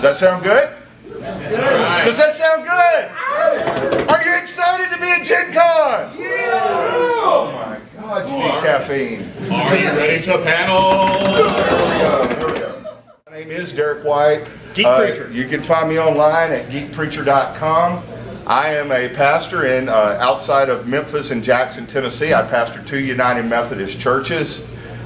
Does that sound good? Does that sound good? Are you excited to be at GenCon? Yeah! Oh my God, you need caffeine. Are you ready to panel? Here we go. My name is Derek White. Geekpreacher. You can find me online at geekpreacher.com. I am a pastor in outside of Memphis and Jackson, Tennessee. I pastor 2 United Methodist churches.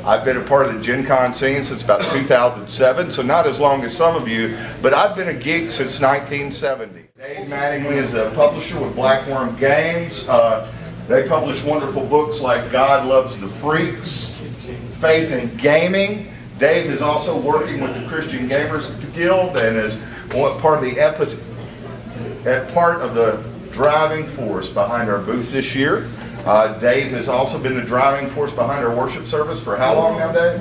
I've been a part of the GenCon scene since about 2007, so not as long as some of you, but I've been a geek since 1970. Dave Mattingly is a publisher with Blackwyrm Games. They publish wonderful books like God Loves the Freaks, Faith in Gaming. Dave is also working with the Christian Gamers Guild and is part of the driving force behind our booth this year. Dave has also been the driving force behind our worship service for how long now, Dave?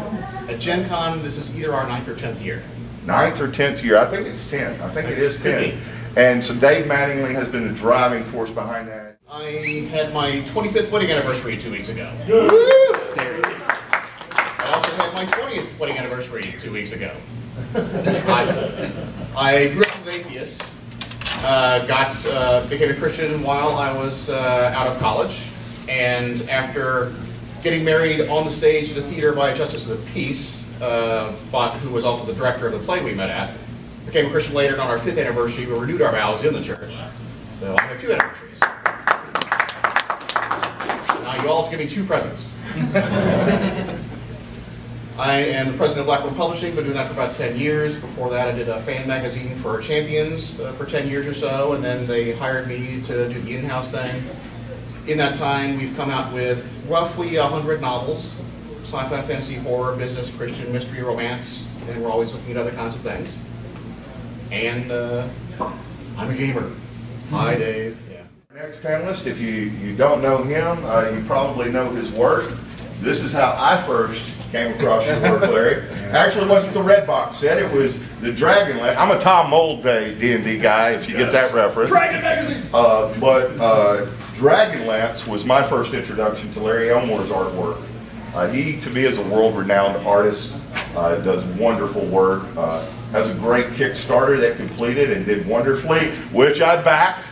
At GenCon, this is either our 9th or 10th year. 9th or 10th year. I think it's 10. I think it is 10. And so Dave Mattingly has been the driving force behind that. I had my 25th wedding anniversary 2 weeks ago. Woo! I also had my 20th wedding anniversary 2 weeks ago. I grew up as an atheist. Became a Christian while I was out of college. And after getting married on the stage at a theater by a justice of the peace, who was also the director of the play we met at, became a Christian later, and on our 5th anniversary, we renewed our vows in the church. So I have 2 anniversaries. Now you all have to give me 2 presents. I am the president of Blackwyrm Publishing, been doing that for about 10 years. Before that I did a fan magazine for Champions for 10 years or so, and then they hired me to do the in-house thing. In that time, we've come out with roughly 100 novels, sci-fi, fantasy, horror, business, Christian, mystery, romance, and we're always looking at other kinds of things. And I'm a gamer. Hi, Dave. Yeah. Our next panelist, if you don't know him, you probably know his work. This is how I first came across your work, Larry. Actually, it wasn't the Red Box set, it was the Dragonlance. I'm a Tom Moldvay D&D guy, if you get that reference. Dragon Magazine! But Dragonlance was my first introduction to Larry Elmore's artwork. He, to me, is a world-renowned artist, does wonderful work, has a great Kickstarter that completed and did wonderfully, which I backed.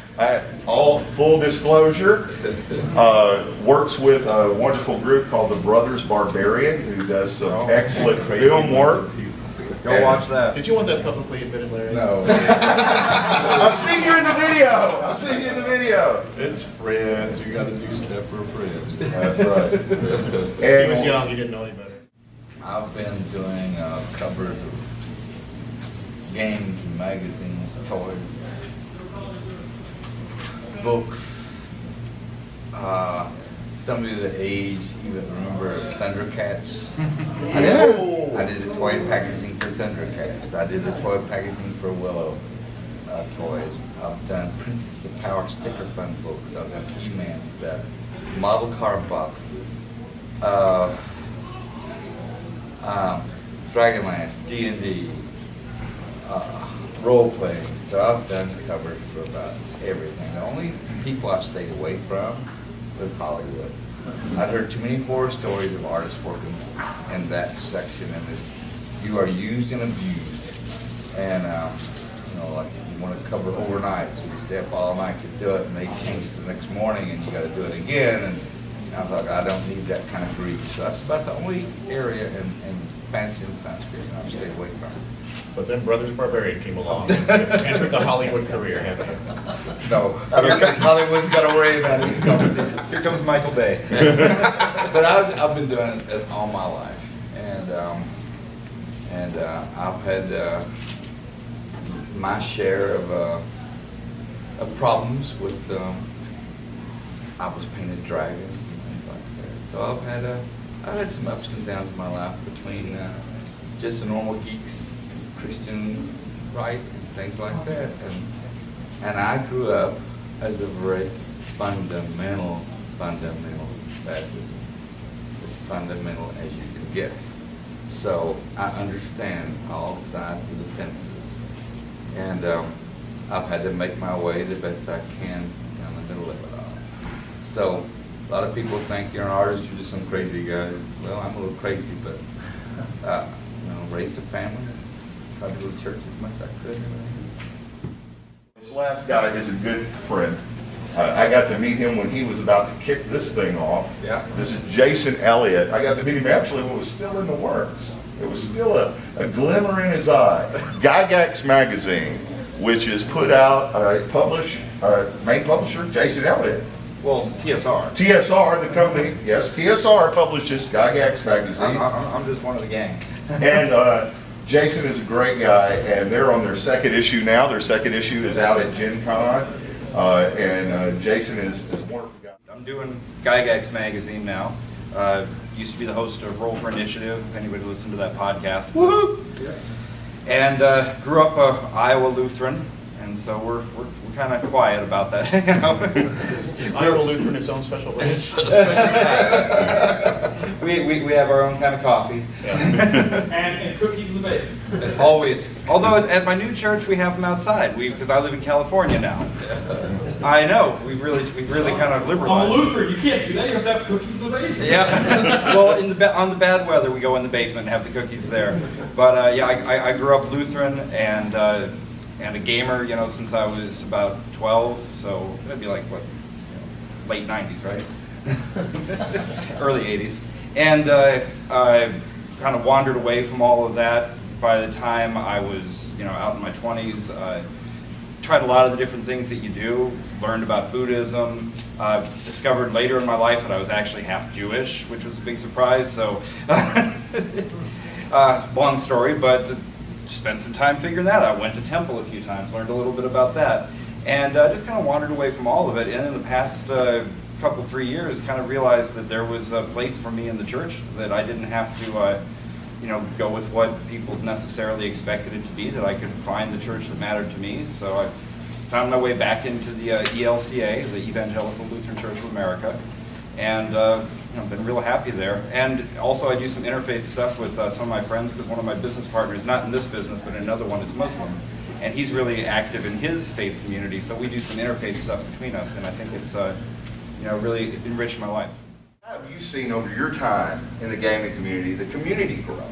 All full disclosure, works with a wonderful group called the Brothers Barbarian, who does some excellent film work. Go watch that. Did you want that publicly admitted, Larry? No. I've seen you in the video. I've seen you in the video. It's friends. You got to do stuff for friends. That's right. He was young. He didn't know any better. I've been doing covers of games, magazines, toys, books. Some of the age even remember Thundercats. I did the toy packaging for Thundercats. I did the toy packaging for Willow toys. I've done Princess of Power sticker fun books. I've done He-Man stuff, model car boxes, Dragonlance, D&D, role playing. So I've done covers for about everything. The only people I stayed away from was Hollywood. I'd heard too many horror stories of artists working in that section, and you are used and abused. And like you want to cover overnight, so you stay up all night to do it, and they change it the next morning, and you got to do it again. And I was like, I don't need that kind of grief. So that's about the only area in fantasy and science fiction I've stayed away from. But then Brothers Barbarian came along and entered the Hollywood career, haven't you? No, I don't think Hollywood's got to worry about it. Here comes Michael Bay. But I've been doing it all my life, and I've had my share of problems with. I was painted dragons and things like that. So I've had some ups and downs in my life between just a normal geeks, Christian, right, and things like that. And I grew up as a very fundamental Baptist, as fundamental as you can get. So I understand all sides of the fences, and I've had to make my way the best I can down the middle of it all. So a lot of people think you're an artist, you're just some crazy guy. Well, I'm a little crazy, but raised a family, tried to go to church as much as I could. This last guy is a good friend. I got to meet him when he was about to kick this thing off. Yeah. This is Jayson Elliot. I got to meet him actually when it was still in the works. It was still a glimmer in his eye. Gygax Magazine, which is put out, main publisher, Jayson Elliot. Well, TSR. TSR, the company, yes, TSR publishes Gygax Magazine. I'm just one of the gang. And Jayson is a great guy, and they're on their second issue now. Their second issue is out at GenCon, and Jayson is a wonderful guy. I'm doing Gygax Magazine now. Used to be the host of Roll for Initiative, if anybody listened to that podcast. Woohoo! And grew up Iowa Lutheran, and so we're kind of quiet about that. You know? Is Iowa Lutheran its own special place? we have our own kind of coffee. Yeah. And cookies in the basement. Always. Although at my new church we have them outside, because I live in California now. I know, we've really kind of I'm a liberalized. Lutheran, you can't do that, you have to have cookies in the basement. Yeah. Well, on the bad weather, we go in the basement and have the cookies there. But yeah, I grew up Lutheran and a gamer, you know, since I was about 12. So it'd be like what, late 90s, right? Early 80s. And I kind of wandered away from all of that by the time I was, out in my 20s. Tried a lot of the different things that you do, learned about Buddhism, discovered later in my life that I was actually half Jewish, which was a big surprise, so long story, but spent some time figuring that out. Went to temple a few times, learned a little bit about that, and just kind of wandered away from all of it, and in the past couple, 3 years, kind of realized that there was a place for me in the church, that I didn't have to go with what people necessarily expected it to be, that I could find the church that mattered to me. So I found my way back into the ELCA, the Evangelical Lutheran Church of America, and been real happy there. And also I do some interfaith stuff with some of my friends, because one of my business partners, not in this business, but in another one, is Muslim. And he's really active in his faith community, so we do some interfaith stuff between us, and I think it's really enriched my life. How have you seen over your time in the gaming community, the community grow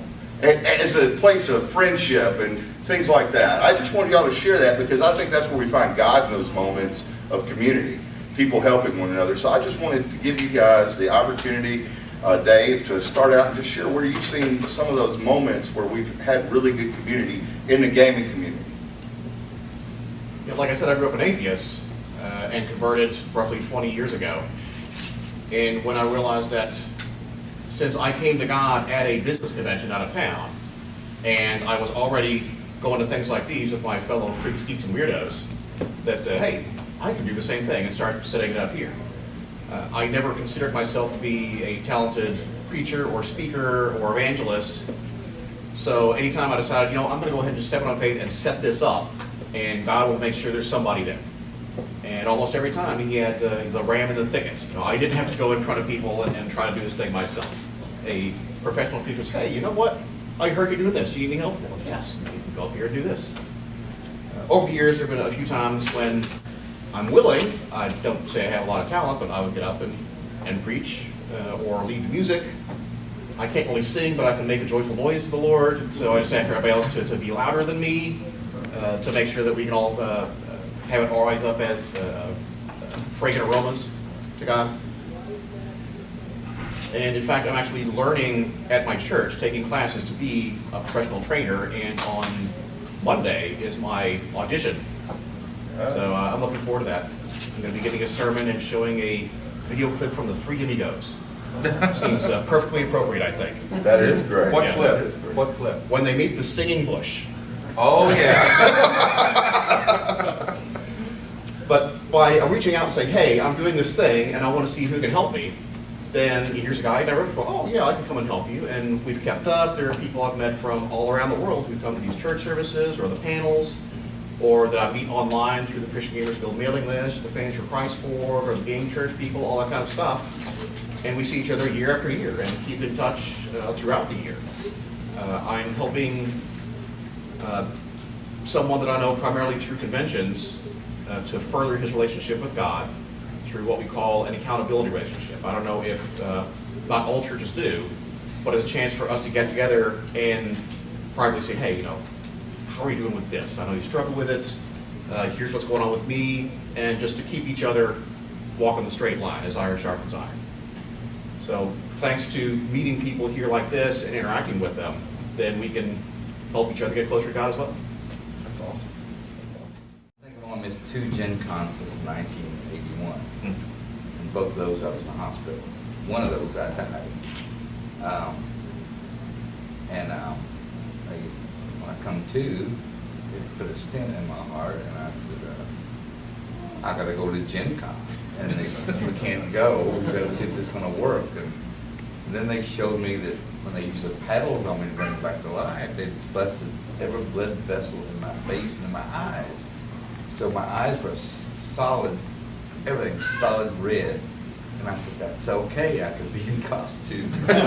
as a place of friendship and things like that? I just wanted y'all to share that, because I think that's where we find God in those moments of community, people helping one another. So I just wanted to give you guys the opportunity, Dave, to start out and just share where you've seen some of those moments where we've had really good community in the gaming community. Yeah, like I said, I grew up an atheist and converted roughly 20 years ago. And when I realized that since I came to God at a business convention out of town, and I was already going to things like these with my fellow freaks, geeks, and weirdos, that, hey, I can do the same thing and start setting it up here. I never considered myself to be a talented preacher or speaker or evangelist. So anytime I decided, I'm going to go ahead and just step out on faith and set this up, and God will make sure there's somebody there. And almost every time he had the ram in the thicket. I didn't have to go in front of people and try to do this thing myself. A professional preacher says, hey, you know what? I heard you doing this. Do you need any help? Well, yes, you can go up here and do this. Over the years, there have been a few times when I'm willing. I don't say I have a lot of talent, but I would get up and preach or lead the music. I can't really sing, but I can make a joyful noise to the Lord. So I just ask everybody else to be louder than me, to make sure that we can all have it all rise up as fragrant aromas to God. And in fact, I'm actually learning at my church, taking classes to be a professional trainer, and on Monday is my audition. So I'm looking forward to that. I'm going to be giving a sermon and showing a video clip from the Three Amigos. Seems perfectly appropriate, I think. That is great. What Yes. clip? What clip? When they meet the singing bush. Oh yeah. But by reaching out and saying, hey, I'm doing this thing and I want to see who can help me, then here's a guy I never before, oh yeah, I can come and help you. And we've kept up. There are people I've met from all around the world who come to these church services or the panels, or that I meet online through the Christian Gamers Guild mailing list, the Fans for Christ board, or the Game Church people, all that kind of stuff. And we see each other year after year and keep in touch throughout the year. I'm helping someone that I know primarily through conventions to further his relationship with God through what we call an accountability relationship. I don't know if not all churches do, but it's a chance for us to get together and privately say, hey, how are you doing with this? I know you struggle with it. Here's what's going on with me, and just to keep each other walking the straight line as iron sharpens iron. So thanks to meeting people here like this and interacting with them, then we can help each other get closer to God as well. That's awesome. I think I've only missed 2 Gen Cons since 1981. And both of those I was in the hospital. One of those I died. When I come to, they put a stent in my heart, and I said, I gotta go to Gen Con. And they said, you can't go, we gotta see if this is gonna work. And then they showed me that when they used the paddles on me to bring me back to life, they busted every blood vessel in my face and in my eyes. So my eyes were solid, everything was solid red. And I said, that's okay, I could be in costume. They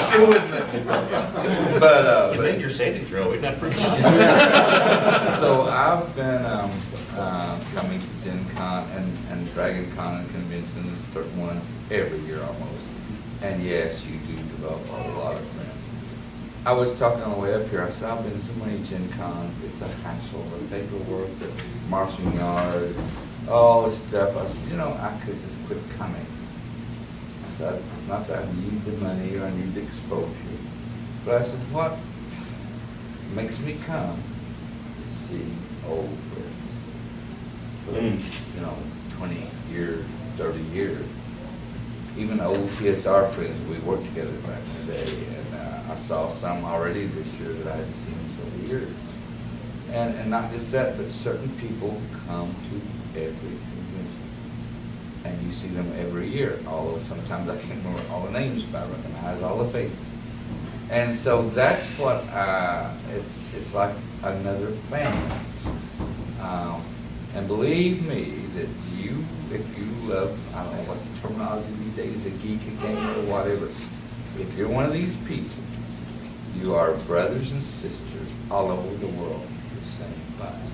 still wouldn't let me. But You made your safety throw, isn't that pretty? so I've been coming to Gen Con and Dragon Con and conventions, certain ones, every year almost. And yes, you do develop a lot of friends. I was talking on the way up here, I said, I've been to so many Gen Cons, it's a hassle, the paperwork, the marshalling yard, all this stuff. I said, I could just quit coming. I said, it's not that I need the money or I need the exposure. But I said, what makes me come is see old friends. For, 20 years, 30 years. Even old TSR friends, we worked together back in the day. And I saw some already this year that I hadn't seen in several years. And not just that, but certain people come to every convention. And you see them every year, although sometimes I can't remember all the names, but I recognize all the faces. And so that's what, it's like another family. And believe me, that if you love, I don't know what the terminology these days, a geek, a gamer, or whatever, if you're one of these people, you are brothers and sisters all over the world, the same body.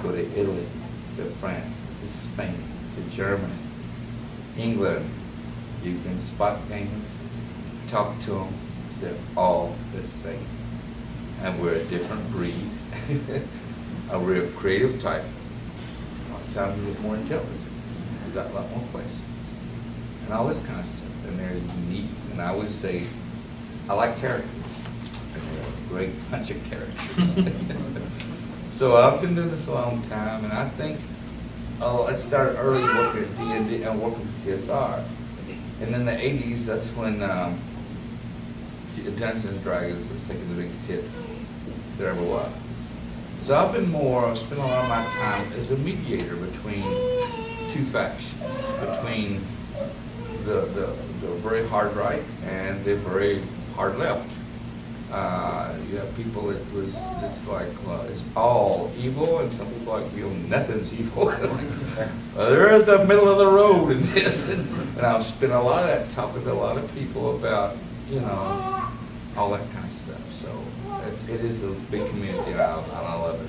Go to Italy, to France, to Spain, to Germany, England. You can spot gamers, talk to them. They're all the same. And we're a different breed. We're a creative type. Some a little more intelligent. We've got a lot more questions. And all this kind of stuff. And they're unique. And I always say, I like characters. And they're a great bunch of characters. So I've been doing this a long time, and I think I started early working at D&D and working with TSR. And in the 80s, that's when Dungeons and Dragons was taking the biggest hits there ever was. So I've spent a lot of my time as a mediator between two factions, between the very hard right and the very hard left. You have people it's like, well, it's all evil, and some people like, nothing's evil. There is a middle of the road in this. And I've spent a lot of that talking to a lot of people about, all that kind of stuff. So it is a big community, and I love it.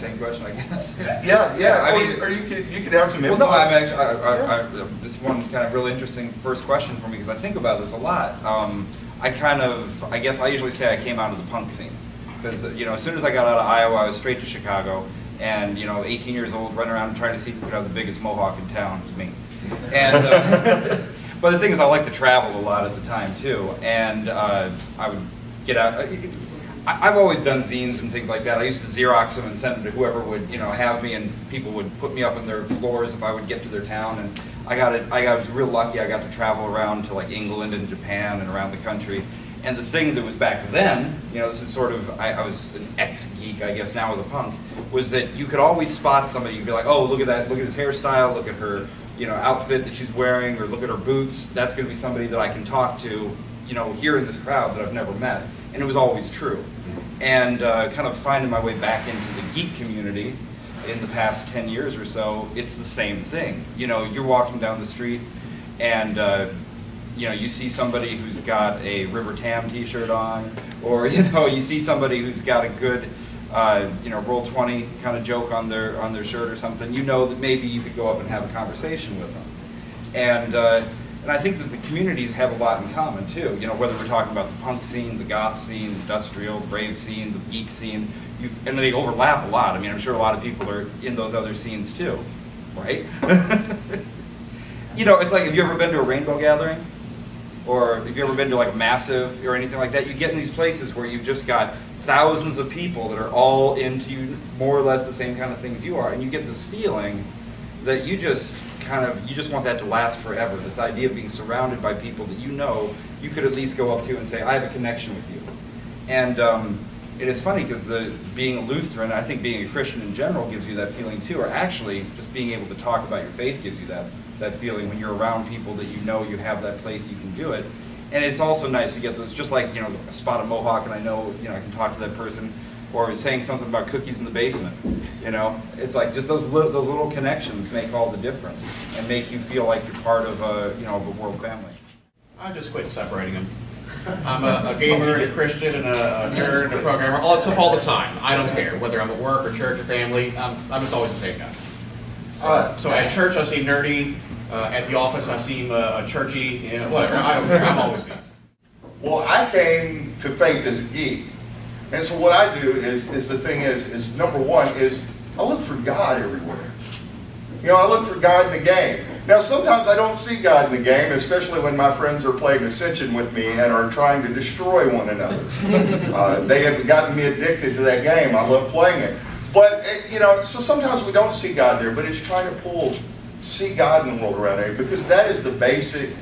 Same question, I guess. Yeah. I mean, or you could have some well, input. no, I'm actually, this is one kind of really interesting first question for me, because I think about this a lot. I guess I usually say I came out of the punk scene. Because, as soon as I got out of Iowa, I was straight to Chicago. And, 18 years old, running around trying to see who could have the biggest mohawk in town. It was me. And, but the thing is, I like to travel a lot at the time, too. And I would get out. I've always done zines and things like that. I used to Xerox them and send them to whoever would, have me, and people would put me up in their floors if I would get to their town. And I was real lucky. I got to travel around to like England and Japan and around the country. And the thing that was back then, this is sort of, I was an ex-geek, I guess, now as a punk, was that you could always spot somebody. You'd be like, oh, look at that, look at his hairstyle, look at her, outfit that she's wearing, or look at her boots. That's going to be somebody that I can talk to, here in this crowd that I've never met. And it was always true. And kind of finding my way back into the geek community in the past 10 years or so, it's the same thing. You're walking down the street, and you see somebody who's got a River Tam t-shirt on, or you see somebody who's got a good Roll 20 kind of joke on their shirt or something. That maybe you could go up and have a conversation with them. And And I think that the communities have a lot in common too. You know, whether we're talking about the punk scene, the goth scene, the industrial, the rave scene, the geek scene, and they overlap a lot. I mean, I'm sure a lot of people are in those other scenes too, right? You know, it's like, have you ever been to a rainbow gathering? Or have you ever been to like a massive or anything like that? You get in these places where you've just got thousands of people that are all into more or less the same kind of things you are, and you get this feeling that you just want that to last forever. This idea of being surrounded by people that you know you could at least go up to and say, I have a connection with you. And it's funny because being a Lutheran, I think being a Christian in general gives you that feeling too, or actually just being able to talk about your faith gives you that feeling when you're around people that you know you have that place you can do it. And it's also nice to get those, just like, you know, a spot of mohawk and I know, you know, I can talk to that person, or saying something about cookies in the basement, you know? It's like just those little connections make all the difference and make you feel like you're part of a, you know, of a world family. I just quit separating them. I'm a gamer and a Christian and a nerd and a programmer, all that stuff all the time. I don't care whether I'm at work or church or family. I'm just always the same guy. So at church I seem nerdy. At the office I seem churchy. You know, whatever. I don't care. I'm always me. Well, I came to faith as a geek. And so what I do is the thing is number one is I look for God everywhere. You know, I look for God in the game. Now, sometimes I don't see God in the game, especially when my friends are playing Ascension with me and are trying to destroy one another. They have gotten me addicted to that game. I love playing it. But, you know, so sometimes we don't see God there, but it's trying to see God in the world around here, because that is the basic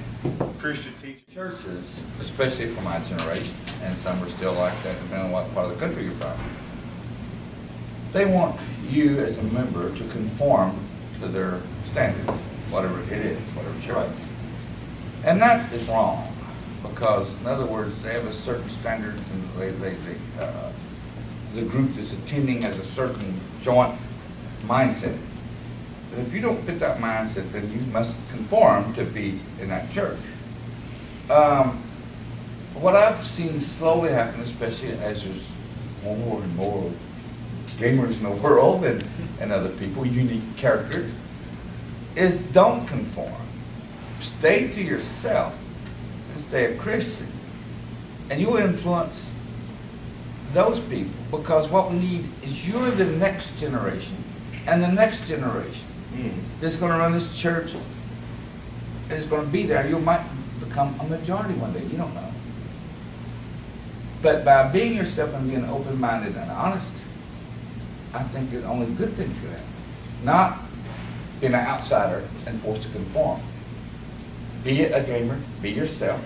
Christian teaching. Churches, especially for my generation, and some are still like that depending on what part of the country you're from, they want you as a member to conform to their standards, whatever it is, whatever church. And that is wrong, because in other words, they have a certain standards, and the group that's attending has a certain joint mindset. But if you don't fit that mindset, then you must conform to be in that church. What I've seen slowly happen, especially as there's more and more gamers in the world and other people, unique characters, is don't conform. Stay to yourself and stay a Christian. And you will influence those people, because what we need is you're the next generation and the next generation that's going to run this church, is going to be there. You might become a majority one day. You don't know. But by being yourself and being open-minded and honest, I think that only good things can happen. Not being an outsider and forced to conform. Be a gamer, be yourself,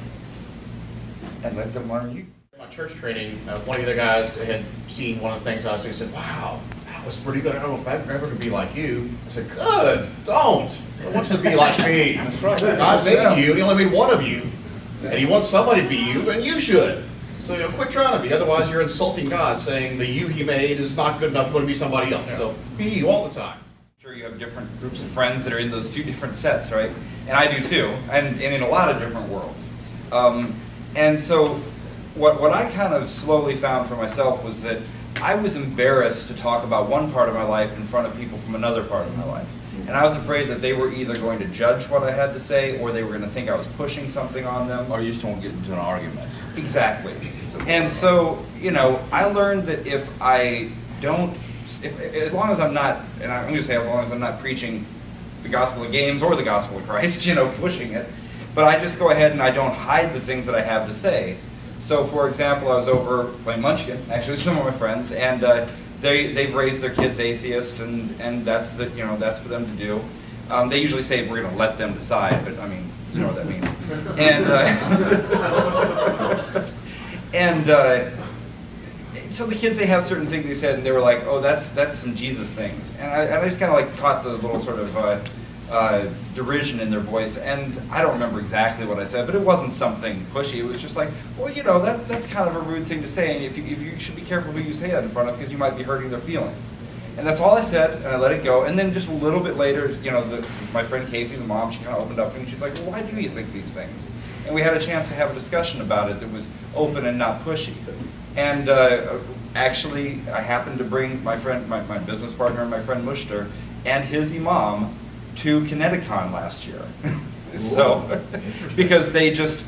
and let them learn you. My church training, one of the other guys had seen one of the things I was doing. He said, "Wow, that was pretty good. I don't know if I'm ever going to be like you." I said, "Good, don't. I want you to be like me." That's right. God made you, and He only made one of you. And He wants somebody to be you, and you should. So quit trying to be. Otherwise, you're insulting God, saying the you He made is not good enough, going to be somebody else. So be you all the time. Sure, you have different groups of friends that are in those two different sets, right? And I do too, and in a lot of different worlds. And so what I kind of slowly found for myself was that I was embarrassed to talk about one part of my life in front of people from another part of my life. And I was afraid that they were either going to judge what I had to say, or they were going to think I was pushing something on them. Or you just don't get into an argument. Exactly. And so, you know, I learned that if I don't, as long as I'm not, and I'm going to say as long as I'm not preaching the gospel of games or the gospel of Christ, you know, pushing it, but I just go ahead and I don't hide the things that I have to say. So, for example, I was over playing Munchkin, actually with some of my friends, and they've raised their kids atheist, and that's that's for them to do. They usually say we're going to let them decide, but I mean, you know what that means. And so the kids, they have certain things they said, and they were like, "Oh, that's some Jesus things," and I just kind of like caught the little sort of derision in their voice, and I don't remember exactly what I said, but it wasn't something pushy. It was just like, well, you know, that's kind of a rude thing to say, and if you should be careful who you say that in front of, because you might be hurting their feelings. And that's all I said, and I let it go. And then just a little bit later, you know, my friend Casey, the mom, she kind of opened up to me, and she's like, well, why do you think these things? And we had a chance to have a discussion about it that was open and not pushy. And actually, I happened to bring my friend, my business partner, and my friend Mushter, and his imam to Kineticon last year. So, because they just,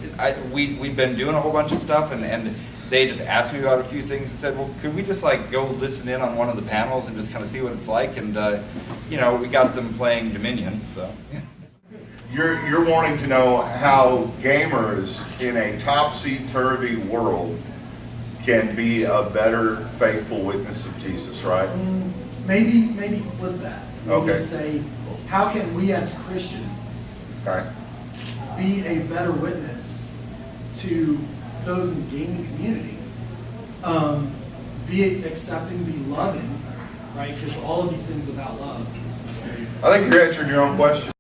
we'd been doing a whole bunch of stuff, and they just asked me about a few things and said, well, could we just like go listen in on one of the panels and just kind of see what it's like? And you know, we got them playing Dominion, so. You're wanting to know how gamers in a topsy-turvy world can be a better faithful witness of Jesus, right? Maybe flip that. Maybe Okay. say, how can we as Christians Okay. be a better witness to those in the gaming community? Be accepting, be loving, right? Because all of these things without love. I think you're answering your own question.